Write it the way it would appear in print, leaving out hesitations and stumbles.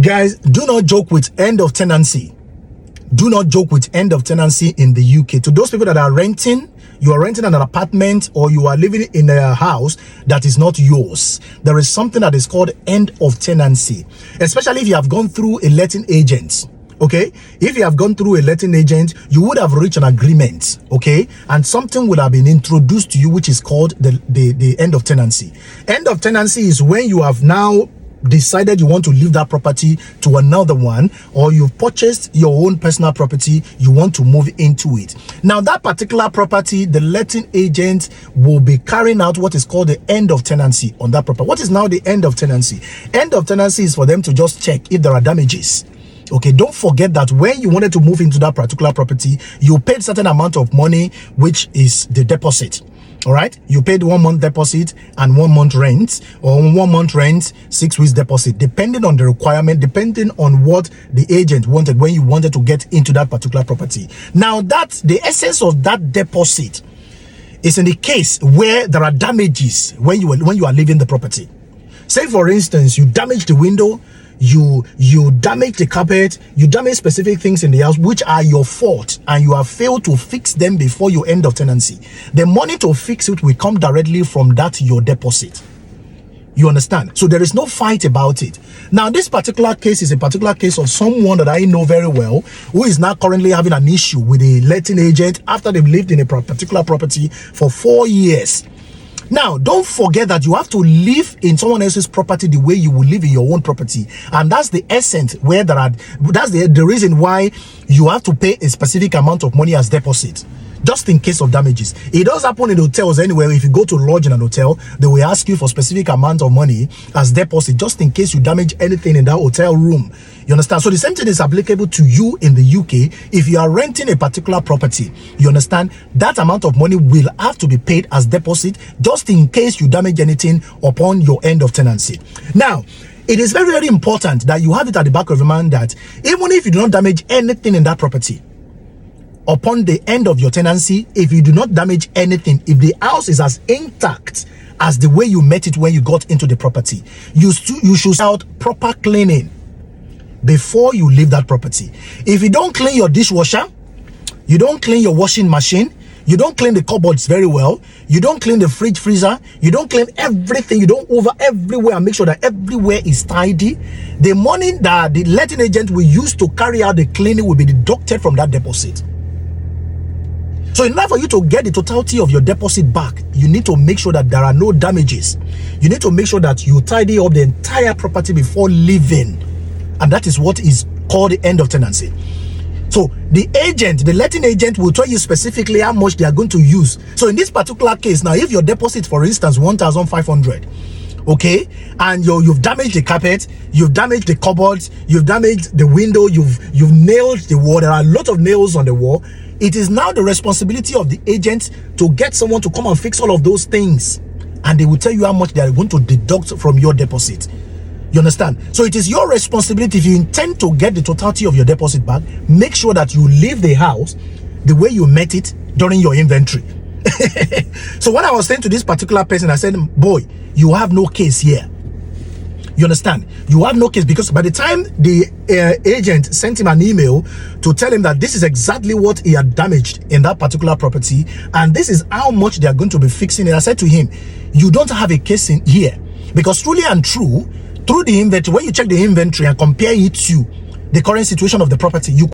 Guys, do not joke with end of tenancy. Do not joke with end of tenancy in the UK. To those people that are renting, you are renting an apartment or you are living in a house that is not yours, there is something that is called end of tenancy, especially if you have gone through a letting agent. Okay, if you have gone through a letting agent, you would have reached an agreement, okay, and something would have been introduced to you which is called the end of tenancy. End of tenancy is when you have now decided you want to leave that property to another one, or you've purchased your own personal property, you want to move into it. Now that particular property, the letting agent will be carrying out what is called the end of tenancy on that property. What is now the end of tenancy? End of tenancy is for them to just check if there are damages. Okay, don't forget that when you wanted to move into that particular property, you paid certain amount of money, which is the deposit. All right, you paid 1 month deposit and 1 month rent, or 1 month rent, 6 weeks deposit, depending on the requirement, depending on what the agent wanted when you wanted to get into that particular property. Now that the essence of that deposit is in the case where there are damages when you are leaving the property. Say for instance, you damage the window, you damage the carpet, you damage specific things in the house which are your fault, and you have failed to fix them before your end of tenancy. The money to fix it will come directly from that your deposit. You understand? So there is no fight about it. Now this particular case is a particular case of someone that I know very well, who is now currently having an issue with a letting agent after they've lived in a particular property for 4 years. Now, don't forget that you have to live in someone else's property the way you will live in your own property. And that's the essence where that's the reason why you have to pay a specific amount of money as deposit, just in case of damages. It does happen in hotels anywhere. If you go to lodge in an hotel, they will ask you for specific amount of money as deposit, just in case you damage anything in that hotel room. You understand? So the same thing is applicable to you in the UK. If you are renting a particular property, you understand, that amount of money will have to be paid as deposit, just in case you damage anything upon your end of tenancy. Now, it is very, very important that you have it at the back of your mind that even if you do not damage anything in that property, upon the end of your tenancy, if you do not damage anything, if the house is as intact as the way you met it when you got into the property, you should start proper cleaning before you leave that property. If you don't clean your dishwasher, you don't clean your washing machine, you don't clean the cupboards very well, you don't clean the fridge freezer, you don't clean everything, you don't over everywhere and make sure that everywhere is tidy, the money that the letting agent will use to carry out the cleaning will be deducted from that deposit. So in order for you to get the totality of your deposit back, you need to make sure that there are no damages. You need to make sure that you tidy up the entire property before leaving. And that is what is called the end of tenancy. So the agent, the letting agent, will tell you specifically how much they are going to use. So in this particular case, now if your deposit, for instance, 1,500, okay, and you've damaged the carpet, you've damaged the cupboards, you've damaged the window, you've nailed the wall, there are a lot of nails on the wall, it is now the responsibility of the agent to get someone to come and fix all of those things, and they will tell you how much they are going to deduct from your deposit. You understand? So it is your responsibility. If you intend to get the totality of your deposit back, make sure that you leave the house the way you met it during your inventory. So when I was saying to this particular person, I said, boy, you have no case here. You understand? You have no case, because by the time the agent sent him an email to tell him that this is exactly what he had damaged in that particular property, and this is how much they are going to be fixing it, I said to him, you don't have a case in here, because truly and true, through the inventory, when you check the inventory and compare it to the current situation of the property, you